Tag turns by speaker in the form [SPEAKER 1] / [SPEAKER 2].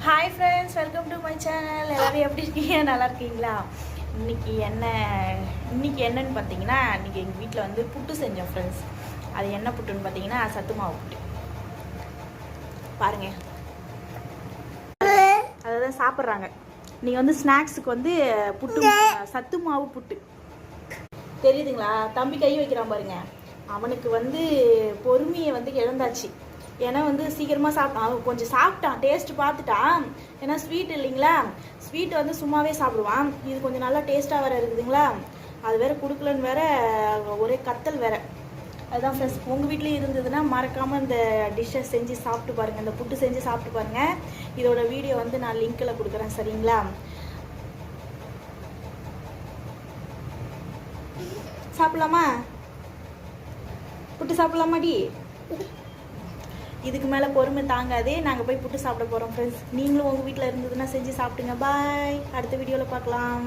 [SPEAKER 1] Hi friends, welcome to my channel. எல்லோரும் எப்படி இருக்கீங்க? நல்லா இருக்கீங்களா? இன்றைக்கி என்னன்னு பார்த்தீங்கன்னா, இன்றைக்கி எங்கள் வீட்டில் வந்து புட்டு செஞ்சோம் ஃப்ரெண்ட்ஸ். அது என்ன புட்டுன்னு பார்த்தீங்கன்னா, சத்து மாவு புட்டு. பாருங்கள், அதை தான் சாப்பிட்றாங்க. நீங்கள் வந்து ஸ்நாக்ஸுக்கு வந்து புட்டு, சத்து மாவு புட்டு தெரியுதுங்களா? தம்பி கை வைக்கிறான் பாருங்க. அவனுக்கு வந்து பொறுமையை வந்து இழந்தாச்சு. ஏன்னா வந்து சீக்கிரமாக சாப்பிட்டான். அவன் கொஞ்சம் சாப்பிட்டான், டேஸ்ட் பார்த்துட்டான். ஏன்னா ஸ்வீட் இல்லைங்களா, ஸ்வீட் வந்து சும்மாவே சாப்பிடுவான். இது கொஞ்சம் நல்லா டேஸ்ட்டாக வேறு இருக்குதுங்களா, அது வேறு கொடுக்கலன்னு வேற ஒரே கத்தல் வேறு. அதுதான் ஃப்ரெண்ட்ஸ், உங்கள் வீட்லேயும் இருந்ததுன்னா மறக்காமல் இந்த டிஷ்ஷை செஞ்சு சாப்பிட்டு பாருங்கள், இந்த புட்டு செஞ்சு சாப்பிட்டு பாருங்கள். இதோட வீடியோ வந்து நான் லிங்க்கில் கொடுக்குறேன், சரிங்களா? சாப்பிட்லாமா? புட்டு சாப்பிட்லாமாடி? இதுக்கு மேலே பொறுமை தாங்காதே, நாங்கள் போய் புட்டு சாப்பிட போகிறோம் ஃப்ரெண்ட்ஸ். நீங்களும் உங்கள் வீட்டில் இருந்ததுன்னா செஞ்சு சாப்பிடுங்க. பாய், அடுத்த வீடியோவில் பார்க்கலாம்.